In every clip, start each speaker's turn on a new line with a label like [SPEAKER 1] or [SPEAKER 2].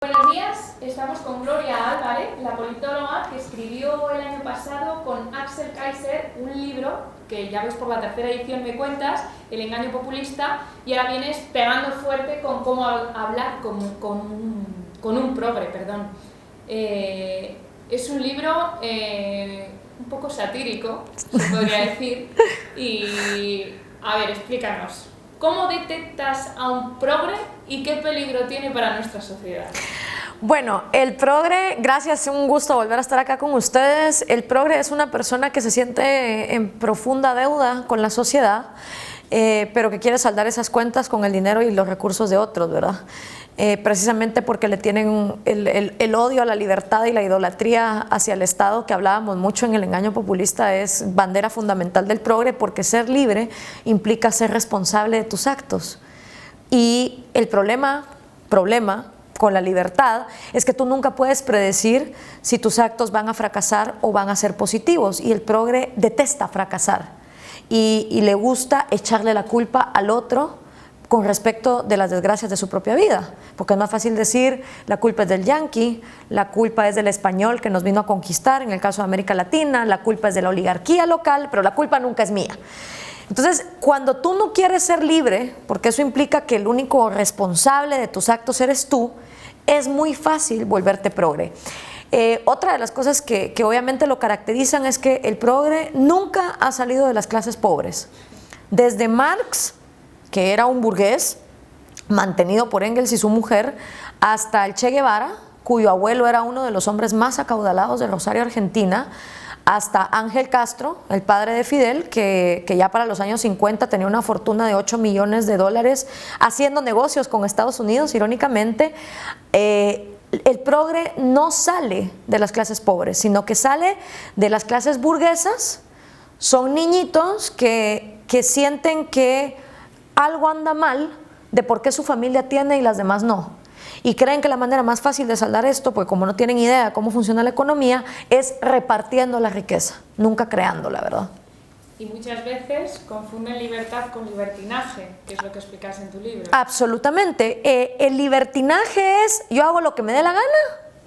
[SPEAKER 1] Buenos días, estamos con Gloria Álvarez, la politóloga que escribió el año pasado con Axel Kaiser un libro que ya veis por la tercera edición me cuentas, El engaño populista, y ahora vienes pegando fuerte con cómo hablar con un progre, perdón. Es un libro un poco satírico, se podría decir, y a ver, explícanos. ¿Cómo detectas a un progre y qué peligro tiene para nuestra sociedad?
[SPEAKER 2] Bueno, el progre, gracias, un gusto volver a estar acá con ustedes. El progre es una persona que se siente en profunda deuda con la sociedad, pero que quiere saldar esas cuentas con el dinero y los recursos de otros, ¿verdad? Precisamente porque le tienen el odio a la libertad y la idolatría hacia el Estado, que hablábamos mucho en el engaño populista, es bandera fundamental del progre, porque ser libre implica ser responsable de tus actos. Y el problema con la libertad es que tú nunca puedes predecir si tus actos van a fracasar o van a ser positivos, y el progre detesta fracasar y le gusta echarle la culpa al otro con respecto de las desgracias de su propia vida, porque es más fácil decir la culpa es del yanqui, la culpa es del español que nos vino a conquistar, en el caso de América Latina, la culpa es de la oligarquía local, pero la culpa nunca es mía. Entonces, cuando tú no quieres ser libre, porque eso implica que el único responsable de tus actos eres tú, es muy fácil volverte progre. Otra de las cosas que obviamente lo caracterizan es que el progre nunca ha salido de las clases pobres. Desde Marx, que era un burgués mantenido por Engels y su mujer, hasta el Che Guevara, cuyo abuelo era uno de los hombres más acaudalados de Rosario, Argentina, hasta Ángel Castro, el padre de Fidel, que ya para los años 50 tenía una fortuna de $8 millones haciendo negocios con Estados Unidos, irónicamente. El progre no sale de las clases pobres, sino que sale de las clases burguesas. Son niñitos que sienten que algo anda mal de por qué su familia tiene y las demás no. Y creen que la manera más fácil de saldar esto, pues como no tienen idea de cómo funciona la economía, es repartiendo la riqueza, nunca creándola, ¿verdad?
[SPEAKER 1] Y muchas veces confunden libertad con libertinaje, que es lo que explicas en tu libro.
[SPEAKER 2] Absolutamente. El libertinaje es, yo hago lo que me dé la gana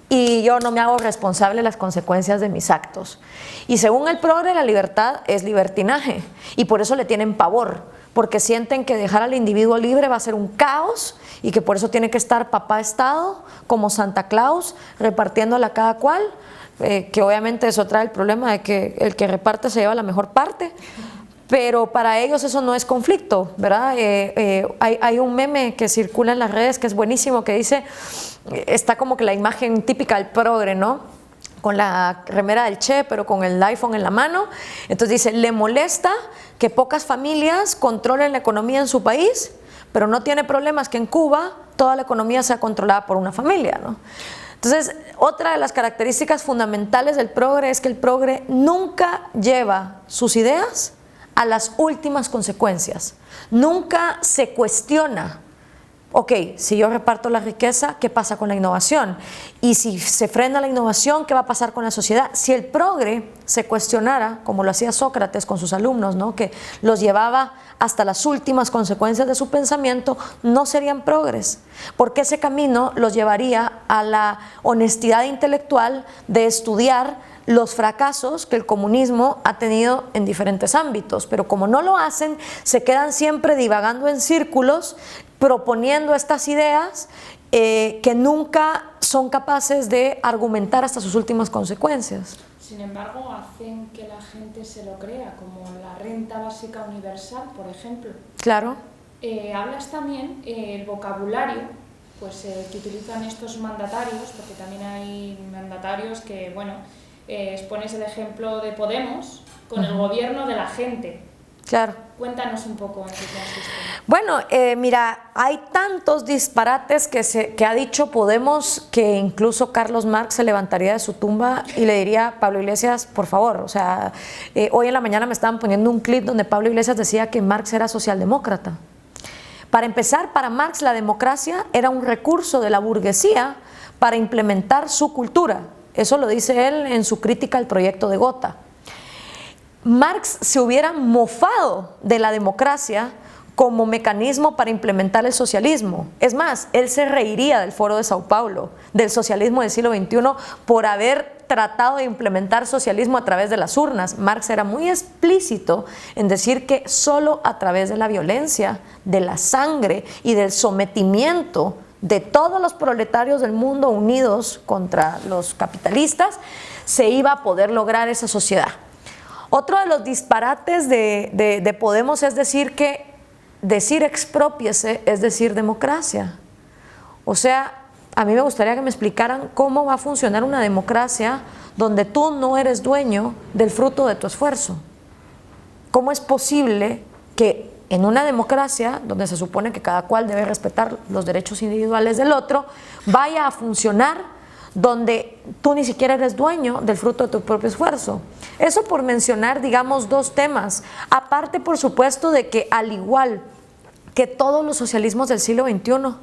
[SPEAKER 2] y yo no me hago responsable de las consecuencias de mis actos. Y según el progre, la libertad es libertinaje, y por eso le tienen pavor, porque sienten que dejar al individuo libre va a ser un caos y que por eso tiene que estar papá Estado como Santa Claus repartiéndola a cada cual, que obviamente eso trae el problema de que el que reparte se lleva la mejor parte, pero para ellos eso no es conflicto, ¿verdad? Hay un meme que circula en las redes que es buenísimo, que dice, está como que la imagen típica del progre, ¿no? Con la remera del Che, pero con el iPhone en la mano. Entonces dice, le molesta que pocas familias controlen la economía en su país, pero no tiene problemas que en Cuba toda la economía sea controlada por una familia, ¿no? Entonces, otra de las características fundamentales del progre es que el progre nunca lleva sus ideas a las últimas consecuencias, nunca se cuestiona. Ok, si yo reparto la riqueza, ¿qué pasa con la innovación? Y si se frena la innovación, ¿qué va a pasar con la sociedad? Si el progre se cuestionara, como lo hacía Sócrates con sus alumnos, ¿no? Que los llevaba hasta las últimas consecuencias de su pensamiento, no serían progres, porque ese camino los llevaría a la honestidad intelectual de estudiar los fracasos que el comunismo ha tenido en diferentes ámbitos, pero como no lo hacen, se quedan siempre divagando en círculos, proponiendo estas ideas que nunca son capaces de argumentar hasta sus últimas consecuencias.
[SPEAKER 1] Sin embargo, hacen que la gente se lo crea, como la renta básica universal, por ejemplo.
[SPEAKER 2] Claro.
[SPEAKER 1] Hablas también el vocabulario pues, que utilizan estos mandatarios, porque también hay mandatarios que, bueno, expones el ejemplo de Podemos con el gobierno de la gente.
[SPEAKER 2] Claro.
[SPEAKER 1] Cuéntanos un poco en qué consiste.
[SPEAKER 2] Bueno, mira, hay tantos disparates que ha dicho Podemos que incluso Carlos Marx se levantaría de su tumba y le diría, Pablo Iglesias, por favor, o sea, hoy en la mañana me estaban poniendo un clip donde Pablo Iglesias decía que Marx era socialdemócrata. Para empezar, para Marx la democracia era un recurso de la burguesía para implementar su cultura. Eso lo dice él en su crítica al proyecto de Gotha. Marx se hubiera mofado de la democracia como mecanismo para implementar el socialismo. Es más, él se reiría del Foro de Sao Paulo, del socialismo del siglo XXI, por haber tratado de implementar socialismo a través de las urnas. Marx era muy explícito en decir que solo a través de la violencia, de la sangre y del sometimiento de todos los proletarios del mundo unidos contra los capitalistas, se iba a poder lograr esa sociedad. Otro de los disparates de Podemos es decir que decir exprópiese es decir democracia. O sea, a mí me gustaría que me explicaran cómo va a funcionar una democracia donde tú no eres dueño del fruto de tu esfuerzo. ¿Cómo es posible que en una democracia, donde se supone que cada cual debe respetar los derechos individuales del otro, vaya a funcionar donde tú ni siquiera eres dueño del fruto de tu propio esfuerzo? Eso por mencionar, digamos, dos temas. Aparte, por supuesto, de que al igual que todos los socialismos del siglo XXI,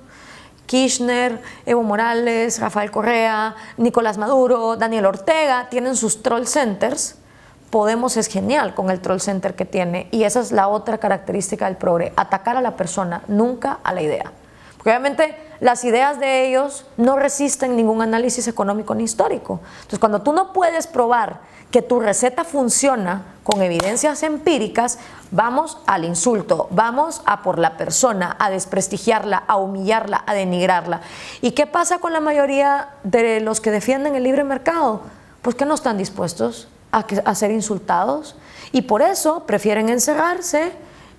[SPEAKER 2] Kirchner, Evo Morales, Rafael Correa, Nicolás Maduro, Daniel Ortega, tienen sus troll centers. Podemos es genial con el troll center que tiene, y esa es la otra característica del progre: atacar a la persona, nunca a la idea. Porque obviamente las ideas de ellos no resisten ningún análisis económico ni histórico. Entonces, cuando tú no puedes probar que tu receta funciona con evidencias empíricas, vamos al insulto, vamos a por la persona, a desprestigiarla, a humillarla, a denigrarla. ¿Y qué pasa con la mayoría de los que defienden el libre mercado? Pues que no están dispuestos a ser insultados, y por eso prefieren encerrarse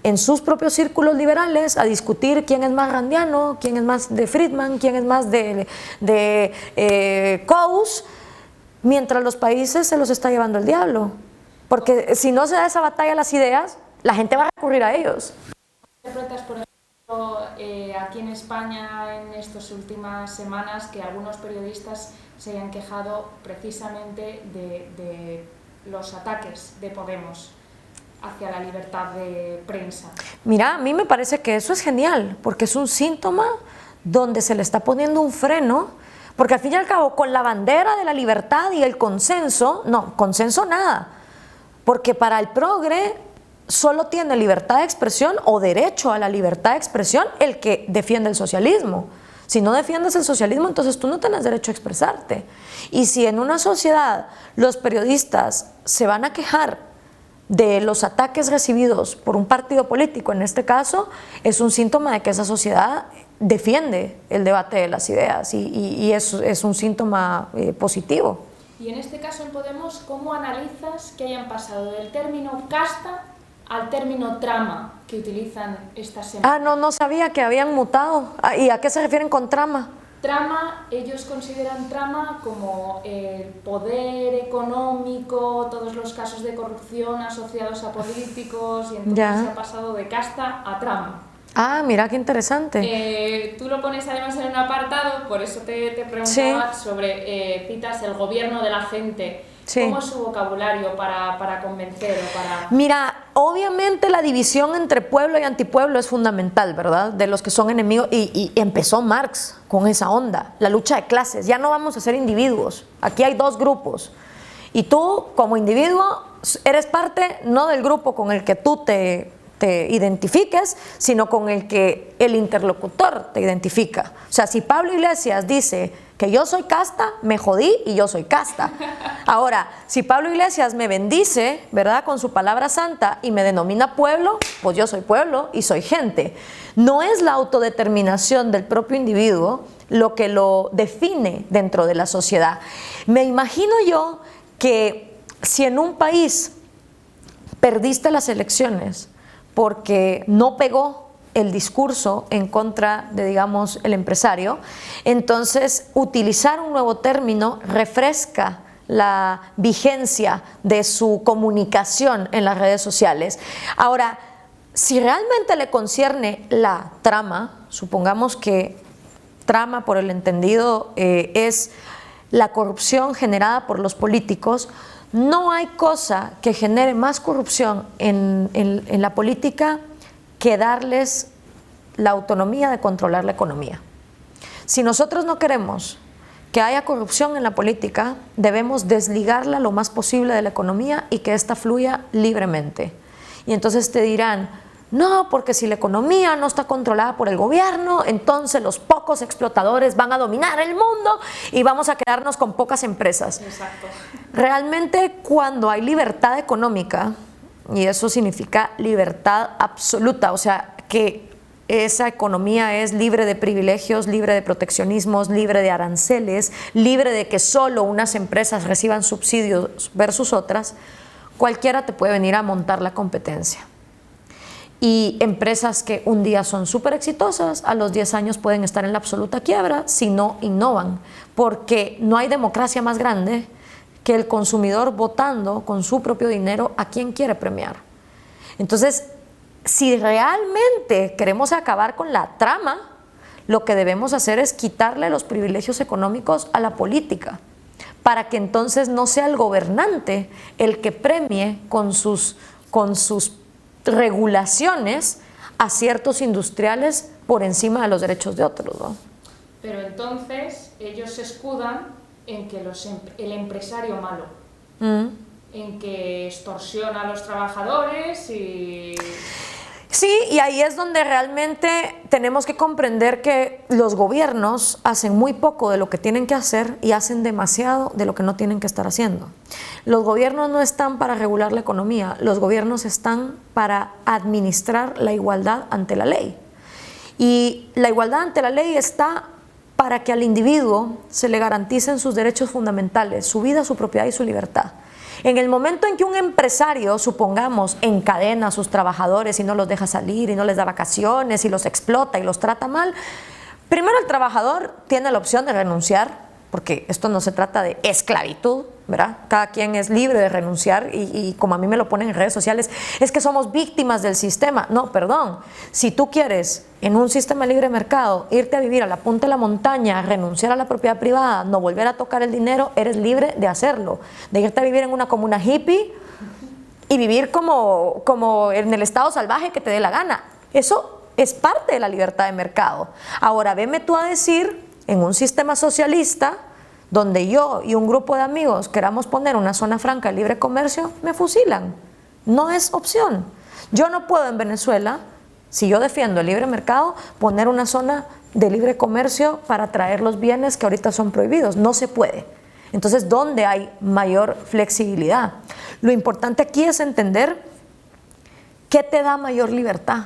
[SPEAKER 2] en sus propios círculos liberales a discutir quién es más randiano, quién es más de Friedman, quién es más de Coase, mientras los países se los está llevando el diablo. Porque si no se da esa batalla a las ideas, la gente va a recurrir a ellos.
[SPEAKER 1] ¿Interpretas, por ejemplo, aquí en España en estas últimas semanas que algunos periodistas se hayan quejado precisamente de los ataques de Podemos hacia la libertad de prensa?
[SPEAKER 2] Mira, a mí me parece que eso es genial, porque es un síntoma donde se le está poniendo un freno, porque al fin y al cabo, con la bandera de la libertad y el consenso, no, consenso nada, porque para el progre solo tiene libertad de expresión o derecho a la libertad de expresión el que defiende el socialismo. Si no defiendes el socialismo, entonces tú no tienes derecho a expresarte. Y si en una sociedad los periodistas se van a quejar de los ataques recibidos por un partido político, en este caso, es un síntoma de que esa sociedad defiende el debate de las ideas, y eso es un síntoma positivo.
[SPEAKER 1] Y en este caso en Podemos, ¿cómo analizas que hayan pasado del término casta al término trama que utilizan esta semana?
[SPEAKER 2] Ah, no sabía que habían mutado. ¿Y a qué se refieren con trama?
[SPEAKER 1] Trama, ellos consideran trama como el poder económico, todos los casos de corrupción asociados a políticos, y entonces se ha pasado de casta a trama.
[SPEAKER 2] Ah, mira qué interesante.
[SPEAKER 1] Tú lo pones además en un apartado, por eso te preguntaba sobre, citas el gobierno de la gente. Sí. ¿Cómo es su vocabulario para convencer o para...?
[SPEAKER 2] Mira, obviamente la división entre pueblo y antipueblo es fundamental, ¿verdad? De los que son enemigos, y empezó Marx con esa onda, la lucha de clases. Ya no vamos a ser individuos, aquí hay dos grupos, y tú como individuo eres parte no del grupo con el que tú te identifiques, sino con el que el interlocutor te identifica. O sea, si Pablo Iglesias dice que yo soy casta, me jodí y yo soy casta. Ahora, si Pablo Iglesias me bendice, ¿verdad?, con su palabra santa y me denomina pueblo, pues yo soy pueblo y soy gente. No es la autodeterminación del propio individuo lo que lo define dentro de la sociedad. Me imagino yo que si en un país perdiste las elecciones porque no pegó el discurso en contra de, digamos, el empresario, entonces utilizar un nuevo término refresca la vigencia de su comunicación en las redes sociales. Ahora, si realmente le concierne la trama, supongamos que trama, por el entendido, es la corrupción generada por los políticos, no hay cosa que genere más corrupción en la política que darles la autonomía de controlar la economía. Si nosotros no queremos que haya corrupción en la política, debemos desligarla lo más posible de la economía y que ésta fluya libremente. Y entonces te dirán, No, porque si la economía no está controlada por el gobierno, entonces los pocos explotadores van a dominar el mundo y vamos a quedarnos con pocas empresas.
[SPEAKER 1] Exacto.
[SPEAKER 2] Realmente, cuando hay libertad económica, y eso significa libertad absoluta, o sea, que esa economía es libre de privilegios, libre de proteccionismos, libre de aranceles, libre de que solo unas empresas reciban subsidios versus otras, cualquiera te puede venir a montar la competencia. Y empresas que un día son súper exitosas, a los 10 años pueden estar en la absoluta quiebra si no innovan, porque no hay democracia más grande que el consumidor votando con su propio dinero a quien quiere premiar. Entonces, si realmente queremos acabar con la trama, lo que debemos hacer es quitarle los privilegios económicos a la política, para que entonces no sea el gobernante el que premie con sus regulaciones a ciertos industriales por encima de los derechos de otros, ¿no?
[SPEAKER 1] Pero entonces ellos se escudan en que el empresario malo, en que extorsiona a los trabajadores y...
[SPEAKER 2] Sí, y ahí es donde realmente tenemos que comprender que los gobiernos hacen muy poco de lo que tienen que hacer y hacen demasiado de lo que no tienen que estar haciendo. Los gobiernos no están para regular la economía, los gobiernos están para administrar la igualdad ante la ley. Y la igualdad ante la ley está para que al individuo se le garanticen sus derechos fundamentales, su vida, su propiedad y su libertad. En el momento en que un empresario, supongamos, encadena a sus trabajadores y no los deja salir y no les da vacaciones y los explota y los trata mal, primero el trabajador tiene la opción de renunciar, porque esto no se trata de esclavitud, ¿verdad? Cada quien es libre de renunciar y como a mí me lo ponen en redes sociales, es que somos víctimas del sistema. No, perdón, si tú quieres en un sistema libre de mercado irte a vivir a la punta de la montaña, renunciar a la propiedad privada, no volver a tocar el dinero, eres libre de hacerlo, de irte a vivir en una comuna hippie y vivir como en el estado salvaje que te dé la gana. Eso es parte de la libertad de mercado. Ahora, veme tú a decir, en un sistema socialista, donde yo y un grupo de amigos queramos poner una zona franca de libre comercio, me fusilan. No es opción. Yo no puedo en Venezuela, si yo defiendo el libre mercado, poner una zona de libre comercio para traer los bienes que ahorita son prohibidos. No se puede. Entonces, ¿dónde hay mayor flexibilidad? Lo importante aquí es entender qué te da mayor libertad.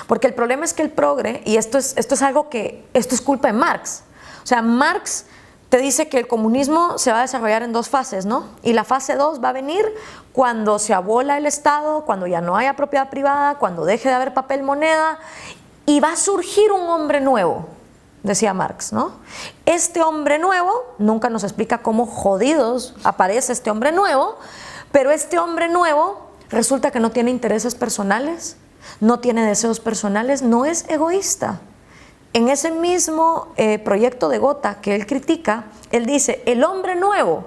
[SPEAKER 2] Porque el problema es que el progre, y esto es culpa de Marx. O sea, Marx te dice que el comunismo se va a desarrollar en dos fases, ¿no? Y la fase 2 va a venir cuando se abola el Estado, cuando ya no haya propiedad privada, cuando deje de haber papel moneda, y va a surgir un hombre nuevo, decía Marx, ¿no? Este hombre nuevo, nunca nos explica cómo jodidos aparece este hombre nuevo, pero este hombre nuevo resulta que no tiene intereses personales, no tiene deseos personales, no es egoísta. En ese mismo proyecto de Gotha que él critica, él dice, el hombre nuevo,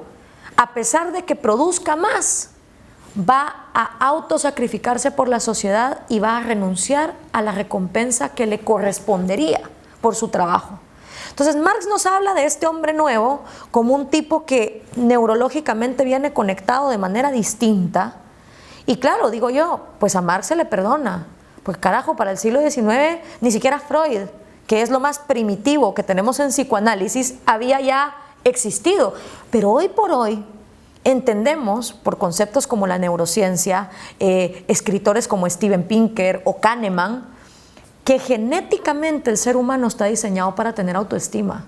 [SPEAKER 2] a pesar de que produzca más, va a autosacrificarse por la sociedad y va a renunciar a la recompensa que le correspondería por su trabajo. Entonces, Marx nos habla de este hombre nuevo como un tipo que neurológicamente viene conectado de manera distinta. Y claro, digo yo, pues a Marx se le perdona. Pues carajo, para el siglo XIX, ni siquiera Freud, que es lo más primitivo que tenemos en psicoanálisis, había ya existido. Pero hoy por hoy entendemos, por conceptos como la neurociencia, escritores como Steven Pinker o Kahneman, que genéticamente el ser humano está diseñado para tener autoestima,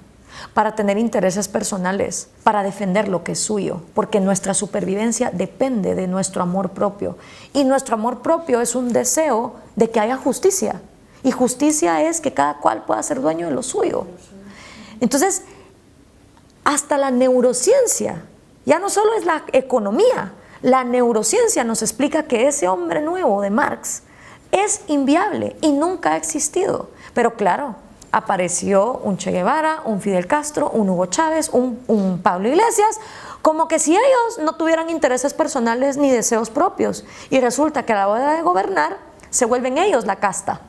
[SPEAKER 2] para tener intereses personales, para defender lo que es suyo, porque nuestra supervivencia depende de nuestro amor propio. Y nuestro amor propio es un deseo de que haya justicia. Y justicia es que cada cual pueda ser dueño de lo suyo. Entonces, hasta la neurociencia, ya no solo es la economía, la neurociencia nos explica que ese hombre nuevo de Marx es inviable y nunca ha existido. Pero claro, apareció un Che Guevara, un Fidel Castro, un Hugo Chávez, un Pablo Iglesias, como que si ellos no tuvieran intereses personales ni deseos propios. Y resulta que a la hora de gobernar se vuelven ellos la casta.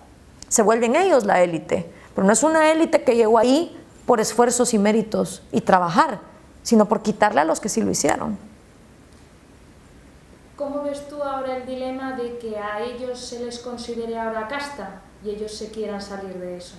[SPEAKER 2] Se vuelven ellos la élite, pero no es una élite que llegó ahí por esfuerzos y méritos y trabajar, sino por quitarle a los que sí lo hicieron.
[SPEAKER 1] ¿Cómo ves tú ahora el dilema de que a ellos se les considere ahora casta y ellos se quieran salir de eso.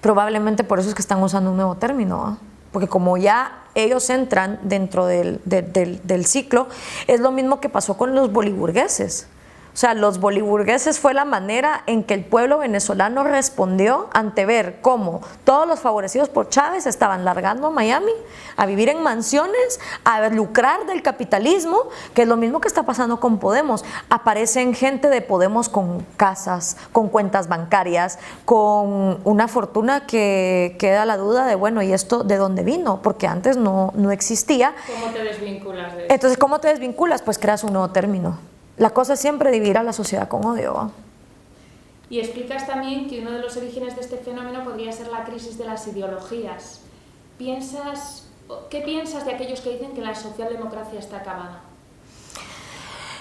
[SPEAKER 2] Probablemente por eso es que están usando un nuevo término, ¿eh? Porque como ya ellos entran dentro del ciclo, es lo mismo que pasó con los boliburgueses. O sea, los boliburgueses fue la manera en que el pueblo venezolano respondió ante ver cómo todos los favorecidos por Chávez estaban largando a Miami a vivir en mansiones, a lucrar del capitalismo, que es lo mismo que está pasando con Podemos. Aparecen gente de Podemos con casas, con cuentas bancarias, con una fortuna que queda la duda de, bueno, ¿y esto de dónde vino? Porque antes no existía.
[SPEAKER 1] ¿Cómo te desvinculas de eso?
[SPEAKER 2] Entonces, ¿cómo te desvinculas? Pues creas un nuevo término. La cosa es siempre dividir a la sociedad con odio, ¿eh?
[SPEAKER 1] Y explicas también que uno de los orígenes de este fenómeno podría ser la crisis de las ideologías. ¿Qué piensas de aquellos que dicen que la socialdemocracia está acabada?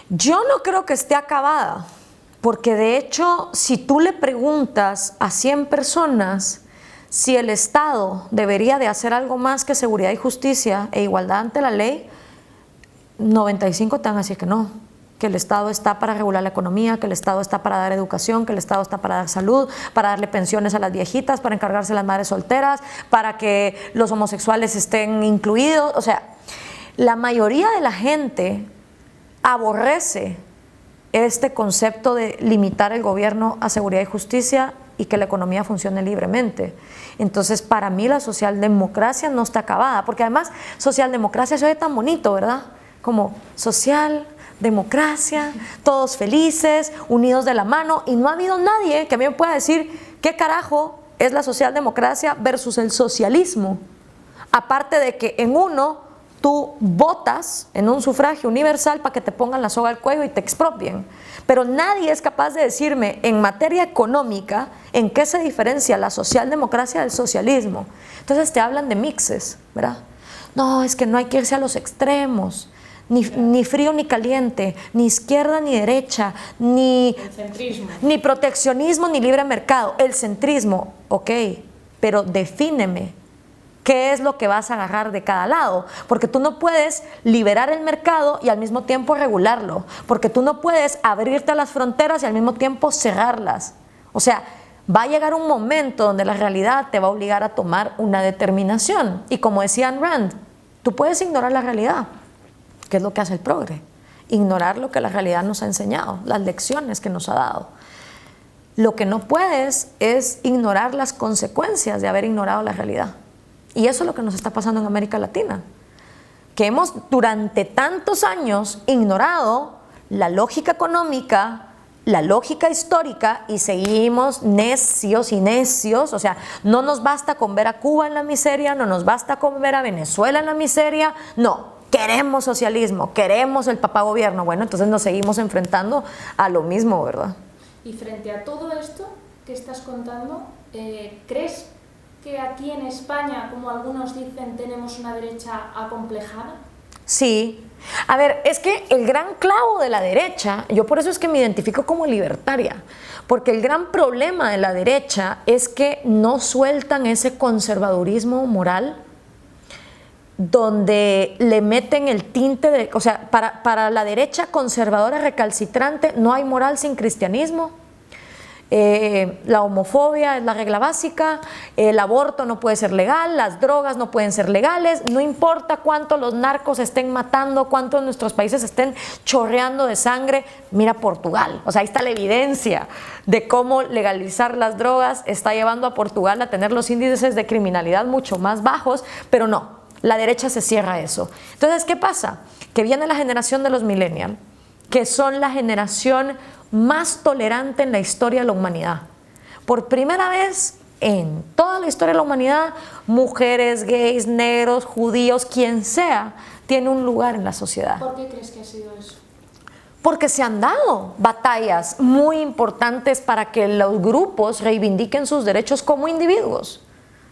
[SPEAKER 2] Yo no creo que esté acabada, porque de hecho, si tú le preguntas a 100 personas si el Estado debería de hacer algo más que seguridad y justicia e igualdad ante la ley, 95 te van a decir que no. Que el Estado está para regular la economía, que el Estado está para dar educación, que el Estado está para dar salud, para darle pensiones a las viejitas, para encargarse de las madres solteras, para que los homosexuales estén incluidos. O sea, la mayoría de la gente aborrece este concepto de limitar el gobierno a seguridad y justicia y que la economía funcione libremente. Entonces, para mí la socialdemocracia no está acabada, porque además socialdemocracia se oye tan bonito, ¿verdad? Como social, democracia, todos felices, unidos de la mano, y no ha habido nadie que a mí me pueda decir qué carajo es la socialdemocracia versus el socialismo. Aparte de que en uno tú votas en un sufragio universal para que te pongan la soga al cuello y te expropien. Pero nadie es capaz de decirme en materia económica en qué se diferencia la socialdemocracia del socialismo. Entonces te hablan de mixes, ¿verdad? No, es que no hay que irse a los extremos. Ni frío ni caliente, ni izquierda ni derecha, ni proteccionismo ni libre mercado. El centrismo, ok, pero defíneme qué es lo que vas a agarrar de cada lado, porque tú no puedes liberar el mercado y al mismo tiempo regularlo, porque tú no puedes abrirte a las fronteras y al mismo tiempo cerrarlas. O sea, va a llegar un momento donde la realidad te va a obligar a tomar una determinación, y como decía Ayn Rand, tú puedes ignorar la realidad. ¿Qué es lo que hace el progre? Ignorar lo que la realidad nos ha enseñado, las lecciones que nos ha dado. Lo que no puedes es ignorar las consecuencias de haber ignorado la realidad. Y eso es lo que nos está pasando en América Latina, que hemos durante tantos años ignorado la lógica económica, la lógica histórica, y seguimos necios y necios. O sea, no nos basta con ver a Cuba en la miseria, no nos basta con ver a Venezuela en la miseria, no. Queremos socialismo, queremos el papagobierno. Bueno, entonces nos seguimos enfrentando a lo mismo, ¿verdad?
[SPEAKER 1] Y frente a todo esto que estás contando, ¿crees que aquí en España, como algunos dicen, tenemos una derecha acomplejada?
[SPEAKER 2] Sí. A ver, es que el gran clavo de la derecha, yo por eso es que me identifico como libertaria, porque el gran problema de la derecha es que no sueltan ese conservadurismo moral donde le meten el tinte de, o sea, para la derecha conservadora recalcitrante no hay moral sin cristianismo. La homofobia es la regla básica, el aborto no puede ser legal, las drogas no pueden ser legales, no importa cuánto los narcos estén matando, cuánto en nuestros países estén chorreando de sangre. Mira Portugal, o sea, ahí está la evidencia de cómo legalizar las drogas está llevando a Portugal a tener los índices de criminalidad mucho más bajos, pero no. La derecha se cierra a eso. Entonces, ¿qué pasa? Que viene la generación de los millennials, que son la generación más tolerante en la historia de la humanidad. Por primera vez en toda la historia de la humanidad, mujeres, gays, negros, judíos, quien sea, tiene un lugar en la sociedad.
[SPEAKER 1] ¿Por qué crees que ha sido eso?
[SPEAKER 2] Porque se han dado batallas muy importantes para que los grupos reivindiquen sus derechos como individuos.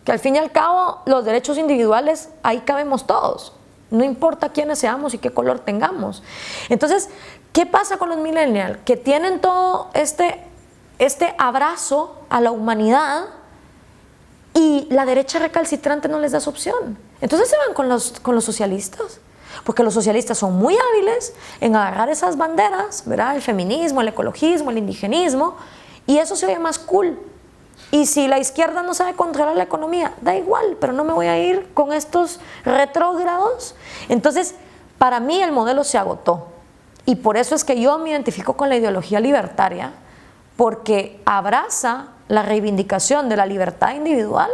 [SPEAKER 2] Que al fin y al cabo los derechos individuales, ahí cabemos todos, no importa quiénes seamos y qué color tengamos. Entonces, ¿qué pasa con los millennials? Que tienen todo este abrazo a la humanidad y la derecha recalcitrante no les da esa opción. Entonces se van con los socialistas, porque los socialistas son muy hábiles en agarrar esas banderas, ¿verdad? El feminismo, el ecologismo, el indigenismo, y eso se oye más cool. Y si la izquierda no sabe controlar la economía, da igual, pero no me voy a ir con estos retrógrados. Entonces, para mí el modelo se agotó. Y por eso es que yo me identifico con la ideología libertaria, porque abraza la reivindicación de la libertad individual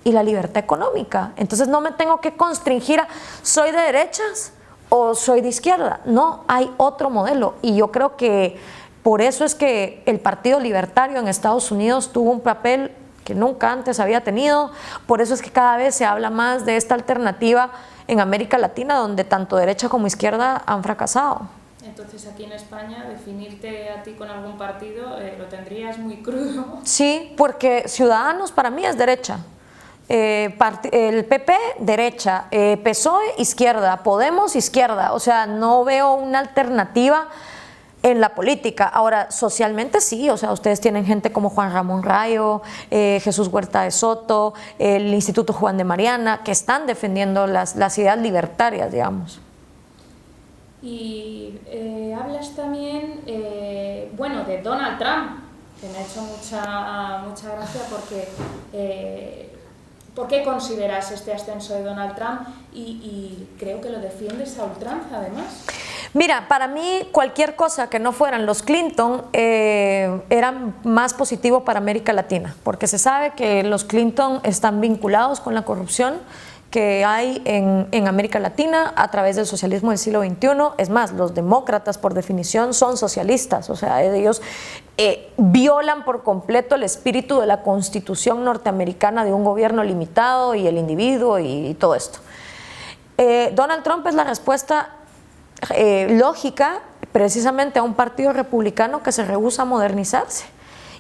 [SPEAKER 2] y la libertad económica. Entonces no me tengo que constringir a soy de derechas o soy de izquierda. No, hay otro modelo. Y yo creo que por eso es que el Partido Libertario en Estados Unidos tuvo un papel que nunca antes había tenido. Por eso es que cada vez se habla más de esta alternativa en América Latina, donde tanto derecha como izquierda han fracasado.
[SPEAKER 1] Entonces aquí en España definirte a ti con algún partido lo tendrías muy crudo.
[SPEAKER 2] Sí, porque Ciudadanos para mí es derecha. El PP, derecha, PSOE, izquierda, Podemos, izquierda. O sea, no veo una alternativa en la política. Ahora, socialmente sí, o sea, ustedes tienen gente como Juan Ramón Rayo, Jesús Huerta de Soto, el Instituto Juan de Mariana, que están defendiendo las ideas libertarias, digamos.
[SPEAKER 1] Y hablas también, bueno, de Donald Trump, que me ha hecho mucha gracia porque ¿por qué consideras este ascenso de Donald Trump? Y creo que lo defiendes a ultranza, además.
[SPEAKER 2] Mira, para mí cualquier cosa que no fueran los Clinton era más positivo para América Latina, porque se sabe que los Clinton están vinculados con la corrupción que hay en América Latina a través del socialismo del siglo XXI. Es más, los demócratas por definición son socialistas, o sea, ellos violan por completo el espíritu de la Constitución norteamericana de un gobierno limitado y el individuo y todo esto. Donald Trump es la respuesta lógica precisamente a un partido republicano que se rehúsa a modernizarse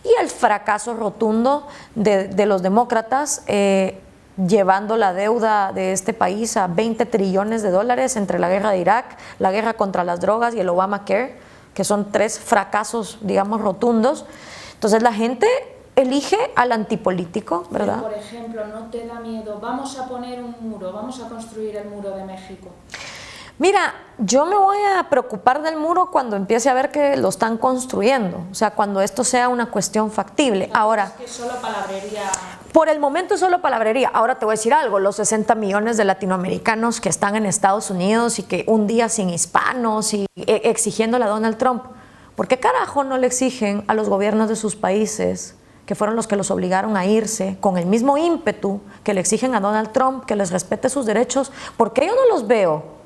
[SPEAKER 2] y el fracaso rotundo de los demócratas llevando la deuda de este país a 20 trillones de dólares entre la guerra de Irak, la guerra contra las drogas y el Obamacare, que son 3 fracasos, digamos, rotundos. Entonces la gente elige al antipolítico, ¿verdad?
[SPEAKER 1] Pero, por ejemplo, ¿no te da miedo? Vamos a poner un muro, vamos a construir el muro de México.
[SPEAKER 2] Mira, yo me voy a preocupar del muro cuando empiece a ver que lo están construyendo, o sea, cuando esto sea una cuestión factible. Ahora,
[SPEAKER 1] es que solo palabrería.
[SPEAKER 2] Por el momento es solo palabrería. Ahora te voy a decir algo, los 60 millones de latinoamericanos que están en Estados Unidos y que un día sin hispanos y exigiéndole a Donald Trump, ¿por qué carajo no le exigen a los gobiernos de sus países, que fueron los que los obligaron a irse, con el mismo ímpetu que le exigen a Donald Trump, que les respete sus derechos? ¿Por qué yo no los veo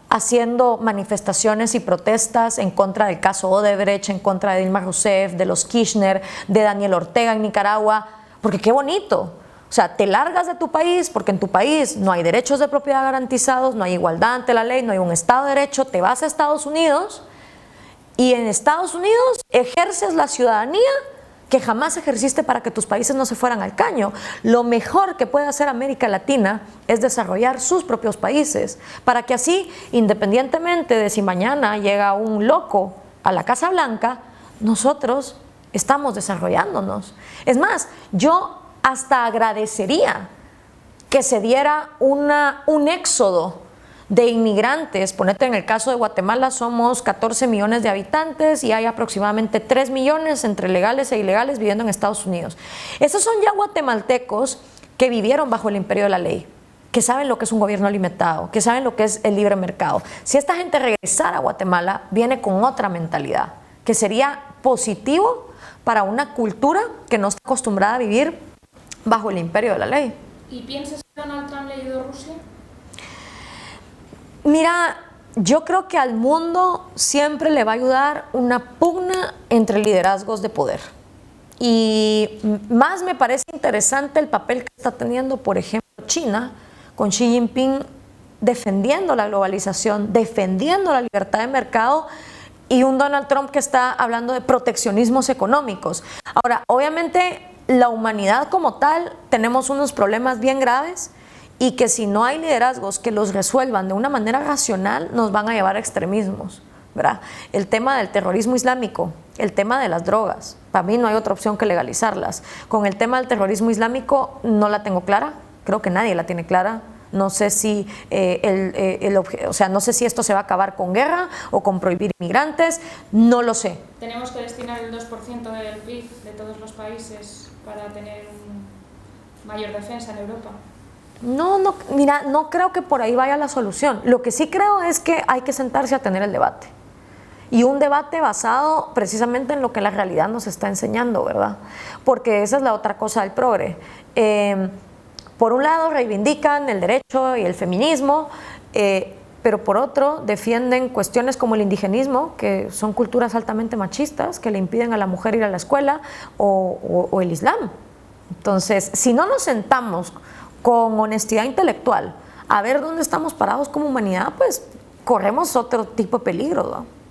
[SPEAKER 2] haciendo manifestaciones y protestas en contra del caso Odebrecht, en contra de Dilma Rousseff, de los Kirchner, de Daniel Ortega en Nicaragua? Porque qué bonito. O sea, te largas de tu país porque en tu país no hay derechos de propiedad garantizados, no hay igualdad ante la ley, no hay un Estado de Derecho, te vas a Estados Unidos y en Estados Unidos ejerces la ciudadanía que jamás ejerciste para que tus países no se fueran al caño. Lo mejor que puede hacer América Latina es desarrollar sus propios países, para que así, independientemente de si mañana llega un loco a la Casa Blanca, nosotros estamos desarrollándonos. Es más, yo hasta agradecería que se diera un éxodo de inmigrantes. Ponete en el caso de Guatemala, somos 14 millones de habitantes y hay aproximadamente 3 millones entre legales e ilegales viviendo en Estados Unidos. Esos son ya guatemaltecos que vivieron bajo el imperio de la ley, que saben lo que es un gobierno limitado, que saben lo que es el libre mercado. Si esta gente regresara a Guatemala, viene con otra mentalidad, que sería positivo para una cultura que no está acostumbrada a vivir bajo el imperio de la ley.
[SPEAKER 1] ¿Y piensas que Donald Trump le ayudó a Rusia?
[SPEAKER 2] Mira, yo creo que al mundo siempre le va a ayudar una pugna entre liderazgos de poder. Y más me parece interesante el papel que está teniendo, por ejemplo, China, con Xi Jinping defendiendo la globalización, defendiendo la libertad de mercado, y un Donald Trump que está hablando de proteccionismos económicos. Ahora, obviamente, la humanidad como tal tenemos unos problemas bien graves, y que si no hay liderazgos que los resuelvan de una manera racional, nos van a llevar a extremismos, ¿verdad? El tema del terrorismo islámico, el tema de las drogas, para mí no hay otra opción que legalizarlas. Con el tema del terrorismo islámico no la tengo clara, creo que nadie la tiene clara. no sé si, o sea, no sé si esto se va a acabar con guerra o con prohibir inmigrantes, no lo sé.
[SPEAKER 1] Tenemos que destinar el 2% del PIB de todos los países para tener mayor defensa en Europa.
[SPEAKER 2] No, mira, no creo que por ahí vaya la solución. Lo que sí creo es que hay que sentarse a tener el debate. Y un debate basado precisamente en lo que la realidad nos está enseñando, ¿verdad? Porque esa es la otra cosa del progre. Por un lado reivindican el derecho y el feminismo, pero por otro defienden cuestiones como el indigenismo, que son culturas altamente machistas, que le impiden a la mujer ir a la escuela, o el Islam. Entonces, si no nos sentamos con honestidad intelectual a ver dónde estamos parados como humanidad, pues corremos otro tipo de peligro, ¿no?